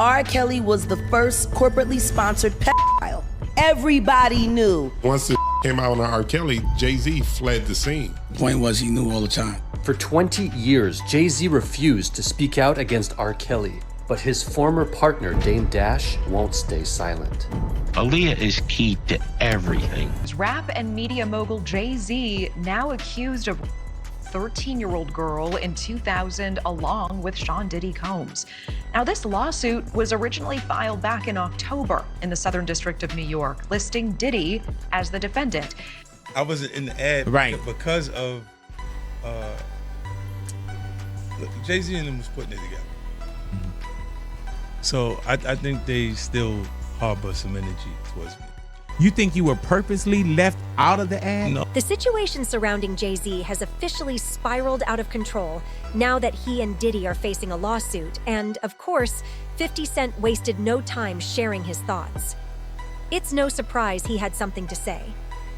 R. Kelly was the first corporately sponsored pedophile. Everybody knew. Once it came out on R. Kelly, Jay-Z fled the scene. The point was he knew all the time. For 20 years, Jay-Z refused to speak out against R. Kelly, but his former partner, Dame Dash, won't stay silent. Aaliyah is key to everything. Rap and media mogul Jay-Z now accused of 13-year-old girl in 2000 along with Sean Diddy Combs. Now, this lawsuit was originally filed back in October in the Southern District of New York, listing Diddy as the defendant. I wasn't in the ad because of Jay-Z and them was putting it together. So I think they still harbor some energy towards me. You think you were purposely left out of the ad? No. The situation surrounding Jay-Z has officially spiraled out of control now that he and Diddy are facing a lawsuit, and of course, 50 Cent wasted no time sharing his thoughts. It's no surprise he had something to say,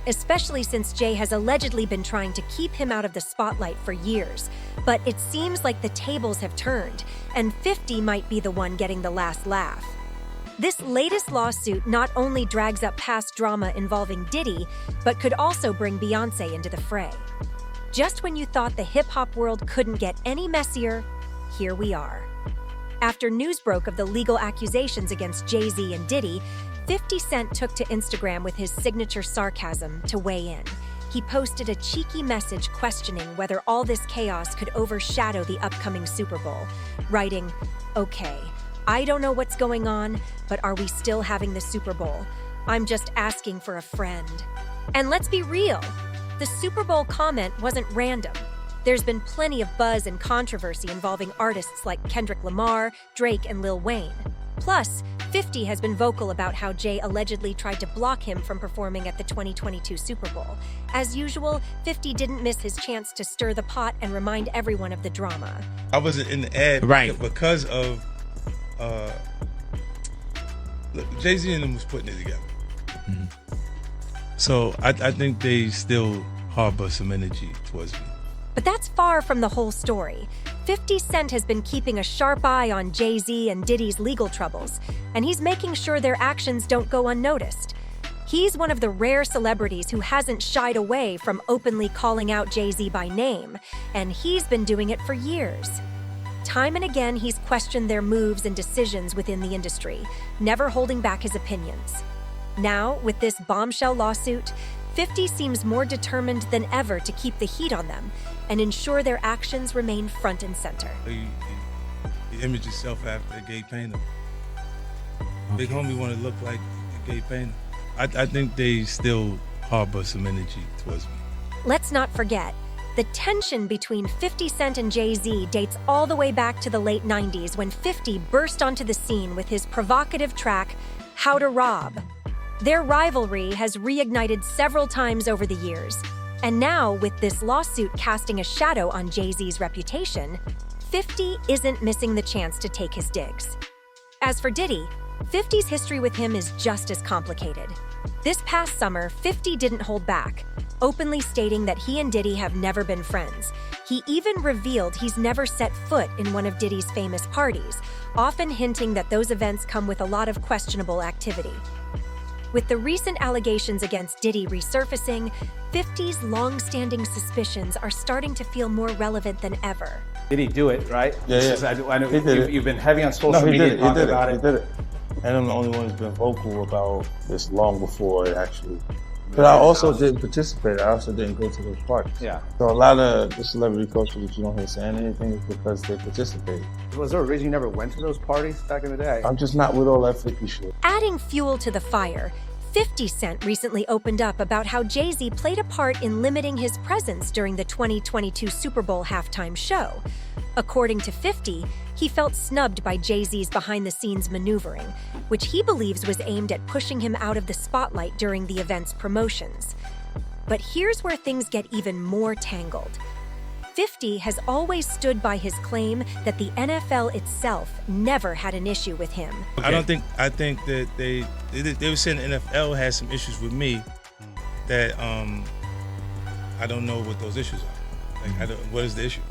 especially since Jay has allegedly been trying to keep him out of the spotlight for years. But it seems like the tables have turned, and 50 might be the one getting the last laugh. This latest lawsuit not only drags up past drama involving Diddy, but could also bring Beyoncé into the fray. Just when you thought the hip-hop world couldn't get any messier, here we are. After news broke of the legal accusations against Jay-Z and Diddy, 50 Cent took to Instagram with his signature sarcasm to weigh in. He posted a cheeky message questioning whether all this chaos could overshadow the upcoming Super Bowl, writing, "Okay, I don't know what's going on, but are we still having the Super Bowl? I'm just asking for a friend." And let's be real, the Super Bowl comment wasn't random. There's been plenty of buzz and controversy involving artists like Kendrick Lamar, Drake, and Lil Wayne. Plus, 50 has been vocal about how Jay allegedly tried to block him from performing at the 2022 Super Bowl. As usual, 50 didn't miss his chance to stir the pot and remind everyone of the drama. I wasn't in the ad because of Jay-Z and them was putting it together. So I think they still harbor some energy towards me. But that's far from the whole story. 50 Cent has been keeping a sharp eye on Jay-Z and Diddy's legal troubles, and he's making sure their actions don't go unnoticed. He's one of the rare celebrities who hasn't shied away from openly calling out Jay-Z by name, and he's been doing it for years. Time and again, he's questioned their moves and decisions within the industry, never holding back his opinions. Now, with this bombshell lawsuit, 50 seems more determined than ever to keep the heat on them and ensure their actions remain front and center. He imaged himself after a gay painter. Big homie want to look like a gay painter. I think they still harbor some energy towards me. Let's not forget, the tension between 50 Cent and Jay-Z dates all the way back to the late 90s when 50 burst onto the scene with his provocative track, How to Rob. Their rivalry has reignited several times over the years, and now with this lawsuit casting a shadow on Jay-Z's reputation, 50 isn't missing the chance to take his digs. As for Diddy, 50's history with him is just as complicated. This past summer, 50 didn't hold back, openly stating that he and Diddy have never been friends. He even revealed he's never set foot in one of Diddy's famous parties, often hinting that those events come with a lot of questionable activity. With the recent allegations against Diddy resurfacing, 50's long-standing suspicions are starting to feel more relevant than ever. Did he do it, right? Yeah. I know you've been heavy on social media talking about it. He did it. And I'm the only one who's been vocal about this long before it actually. But I also didn't participate. I also didn't go to those parties. Yeah. So a lot of the celebrity culture that you don't hear saying anything is because they participated. Was there a reason you never went to those parties back in the day? I'm just not with all that 50 shit. Adding fuel to the fire, 50 Cent recently opened up about how Jay-Z played a part in limiting his presence during the 2022 Super Bowl halftime show. According to 50, he felt snubbed by Jay-Z's behind-the-scenes maneuvering, which he believes was aimed at pushing him out of the spotlight during the event's promotions. But here's where things get even more tangled. 50 has always stood by his claim that the NFL itself never had an issue with him. I think that they were saying the NFL has some issues with me that I don't know what those issues are. Like, what is the issue?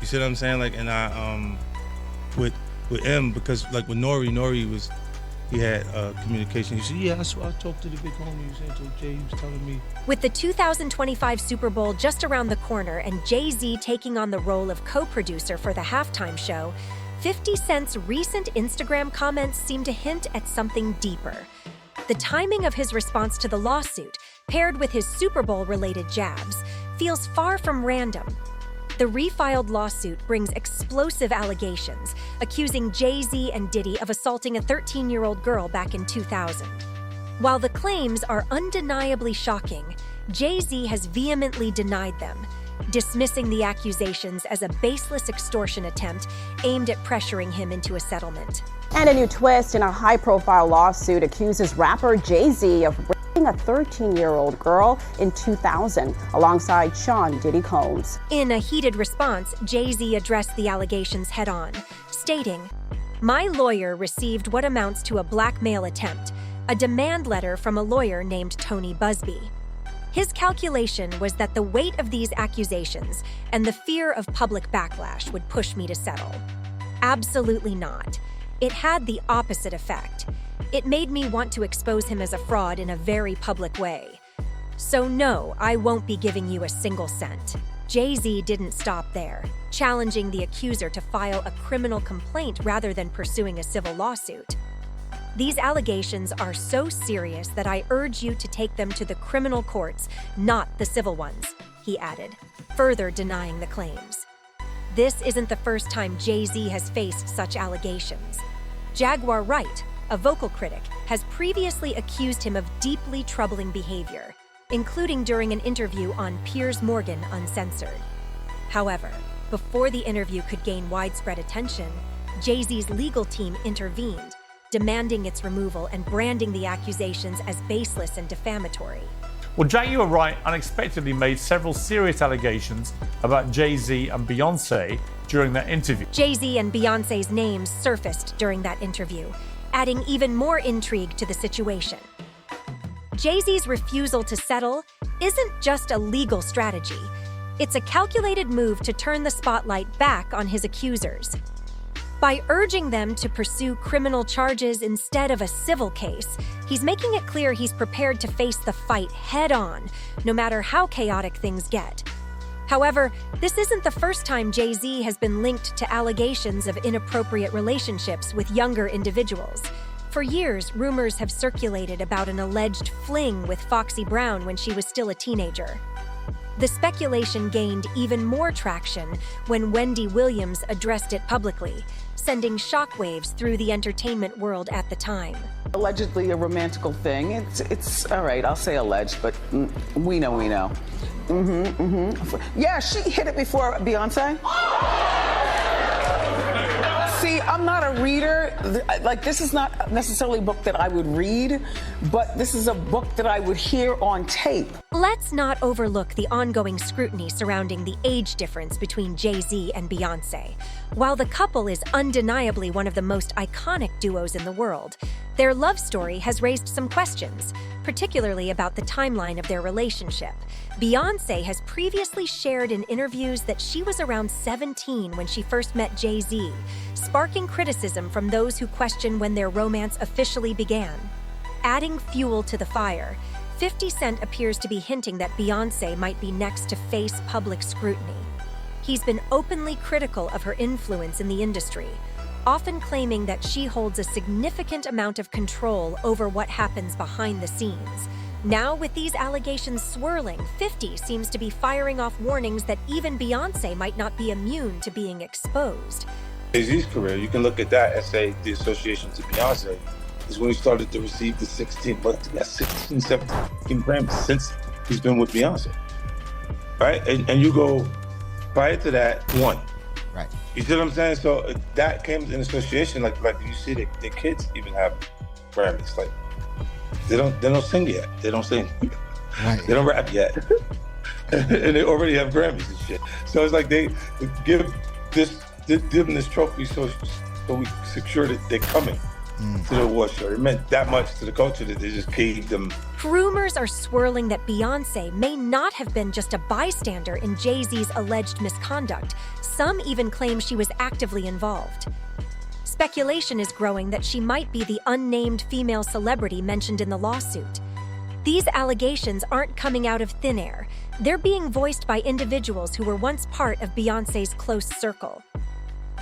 You see what I'm saying? Like, and with with M, because like with Nori he had communication. He said, yeah, I talked to the big homie. He said, Jay, he was telling me. With the 2025 Super Bowl just around the corner and Jay-Z taking on the role of co-producer for the halftime show, 50 Cent's recent Instagram comments seem to hint at something deeper. The timing of his response to the lawsuit, paired with his Super Bowl-related jabs, feels far from random. The refiled lawsuit brings explosive allegations, accusing Jay-Z and Diddy of assaulting a 13-year-old girl back in 2000. While the claims are undeniably shocking, Jay-Z has vehemently denied them, dismissing the accusations as a baseless extortion attempt aimed at pressuring him into a settlement. And a new twist in a high-profile lawsuit accuses rapper Jay-Z of raping a 13-year-old girl in 2000 alongside Sean Diddy Combs. In a heated response, Jay-Z addressed the allegations head-on, stating, "My lawyer received what amounts to a blackmail attempt, a demand letter from a lawyer named Tony Busby. His calculation was that the weight of these accusations and the fear of public backlash would push me to settle. Absolutely not. It had the opposite effect. It made me want to expose him as a fraud in a very public way. So no, I won't be giving you a single cent." Jay-Z didn't stop there, challenging the accuser to file a criminal complaint rather than pursuing a civil lawsuit. "These allegations are so serious that I urge you to take them to the criminal courts, not the civil ones," he added, further denying the claims. This isn't the first time Jay-Z has faced such allegations. Jaguar Wright, a vocal critic, has previously accused him of deeply troubling behavior, including during an interview on Piers Morgan Uncensored. However, before the interview could gain widespread attention, Jay-Z's legal team intervened, demanding its removal and branding the accusations as baseless and defamatory. Well, Jaguar Wright unexpectedly made several serious allegations about Jay-Z and Beyoncé during that interview. Jay-Z and Beyoncé's names surfaced during that interview, adding even more intrigue to the situation. Jay-Z's refusal to settle isn't just a legal strategy. It's a calculated move to turn the spotlight back on his accusers. By urging them to pursue criminal charges instead of a civil case, he's making it clear he's prepared to face the fight head-on, no matter how chaotic things get. However, this isn't the first time Jay-Z has been linked to allegations of inappropriate relationships with younger individuals. For years, rumors have circulated about an alleged fling with Foxy Brown when she was still a teenager. The speculation gained even more traction when Wendy Williams addressed it publicly, sending shockwaves through the entertainment world at the time. Allegedly a romantical thing. It's all right, I'll say alleged, but we know. Yeah, she hit it before Beyonce. See, I'm not a reader. Like, this is not necessarily a book that I would read, but this is a book that I would hear on tape. Let's not overlook the ongoing scrutiny surrounding the age difference between Jay-Z and Beyoncé. While the couple is undeniably one of the most iconic duos in the world, their love story has raised some questions, particularly about the timeline of their relationship. Beyoncé has previously shared in interviews that she was around 17 when she first met Jay-Z, sparking criticism from those who question when their romance officially began. Adding fuel to the fire, 50 Cent appears to be hinting that Beyoncé might be next to face public scrutiny. He's been openly critical of her influence in the industry, often claiming that she holds a significant amount of control over what happens behind the scenes. Now, with these allegations swirling, 50 seems to be firing off warnings that even Beyoncé might not be immune to being exposed. Jay-Z's career, you can look at that and say the association to Beyonce is when he started to receive the 16, 17 Grammys since he's been with Beyonce, right? And you go, prior to that, one. Right. You see what I'm saying? So that came in association, like you see the kids even have Grammys. Like they don't sing yet. They don't sing. Right. They don't rap yet. And they already have Grammys and shit. So it's like they give them this trophy so we secure that they're coming to the award show. It meant that much to the culture that they just gave them. Rumors are swirling that Beyoncé may not have been just a bystander in Jay-Z's alleged misconduct. Some even claim she was actively involved. speculation is growing that she might be the unnamed female celebrity mentioned in the lawsuit. These allegations aren't coming out of thin air. They're being voiced by individuals who were once part of Beyoncé's close circle.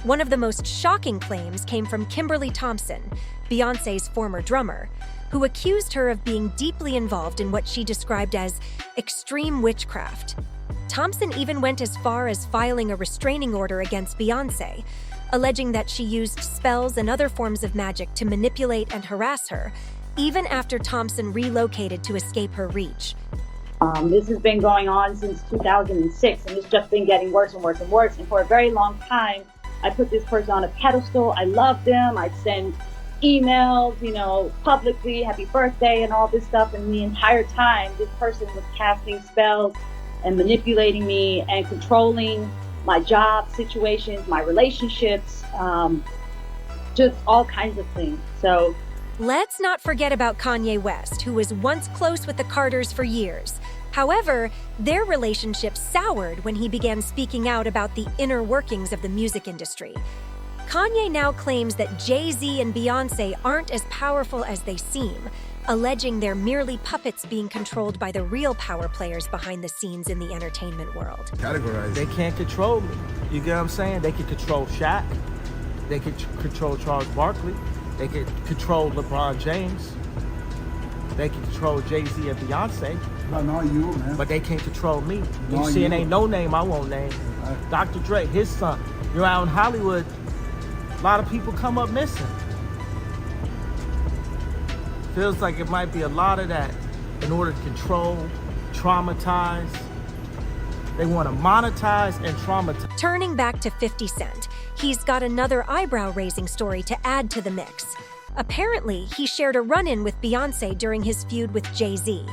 One of the most shocking claims came from Kimberly Thompson, Beyoncé's former drummer, who accused her of being deeply involved in what she described as extreme witchcraft. Thompson even went as far as filing a restraining order against Beyoncé, alleging that she used spells and other forms of magic to manipulate and harass her, even after Thompson relocated to escape her reach. This has been going on since 2006, and it's just been getting worse and worse and worse. And for a very long time, I put this person on a pedestal. I loved them. I'd send emails, publicly, happy birthday and all this stuff. And the entire time, this person was casting spells and manipulating me and controlling my job situations, my relationships, just all kinds of things. So let's not forget about Kanye West, who was once close with the Carters for years. However, their relationship soured when he began speaking out about the inner workings of the music industry. Kanye now claims that Jay-Z and Beyoncé aren't as powerful as they seem, alleging they're merely puppets being controlled by the real power players behind the scenes in the entertainment world. Categorize. They can't control me. You get what I'm saying? They can control Shaq. They can control Charles Barkley. They can control LeBron James. They can control Jay-Z and Beyonce. No, you, man. But they can't control me. No, You see, it you. ain't no name I won't name. Dr. Dre, his son. You're out in Hollywood, a lot of people come up missing. Feels like it might be a lot of that in order to control, traumatize. They want to monetize and traumatize. Turning back to 50 Cent, he's got another eyebrow-raising story to add to the mix. Apparently, he shared a run-in with Beyoncé during his feud with Jay-Z.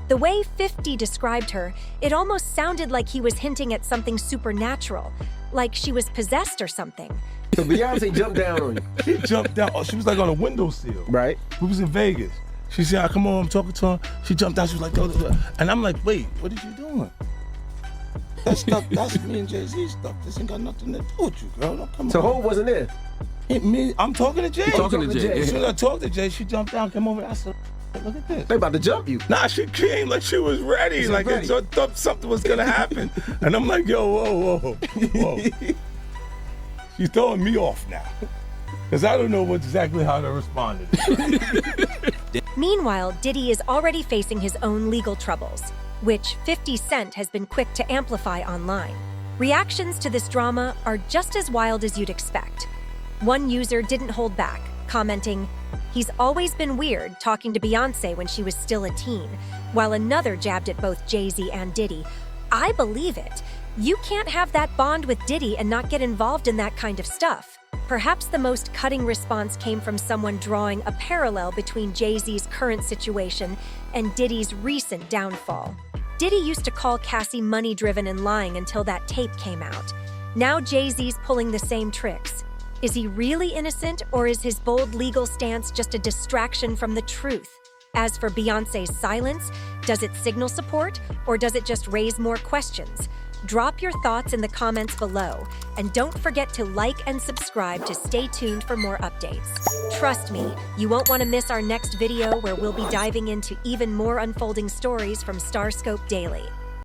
The way 50 described her, it almost sounded like he was hinting at something supernatural, like she was possessed or something. So Beyonce jumped down on you. She jumped down. Oh, she was like on a windowsill. Right. We was in Vegas. She said, come on, I'm talking to her. She jumped down. She was like, duh, duh, duh. And I'm like, wait, what are you doing? That stuff, that's me and Jay-Z stuff. This ain't got nothing to do with you, girl. Don't come So on. Hov wasn't there? I'm talking to Jay. You talking to Jay. As soon as I talked to Jay, she jumped down, came over. I said, look at this. They about to jump you. Nah, she came like she was ready. She's Like ready. I thought something was gonna happen. And I'm like, yo, whoa. She's throwing me off now. Because I don't know exactly how to respond to this. Meanwhile, Diddy is already facing his own legal troubles, which 50 Cent has been quick to amplify online. Reactions to this drama are just as wild as you'd expect. One user didn't hold back, commenting, "He's always been weird talking to Beyoncé when she was still a teen," while another jabbed at both Jay-Z and Diddy. I believe it. You can't have that bond with Diddy and not get involved in that kind of stuff. Perhaps the most cutting response came from someone drawing a parallel between Jay-Z's current situation and Diddy's recent downfall. Diddy used to call Cassie money-driven and lying until that tape came out. Now Jay-Z's pulling the same tricks. Is he really innocent, or is his bold legal stance just a distraction from the truth? As for Beyoncé's silence, does it signal support, or does it just raise more questions? Drop your thoughts in the comments below, and don't forget to like and subscribe to stay tuned for more updates. Trust me, you won't want to miss our next video where we'll be diving into even more unfolding stories from Starscope Daily.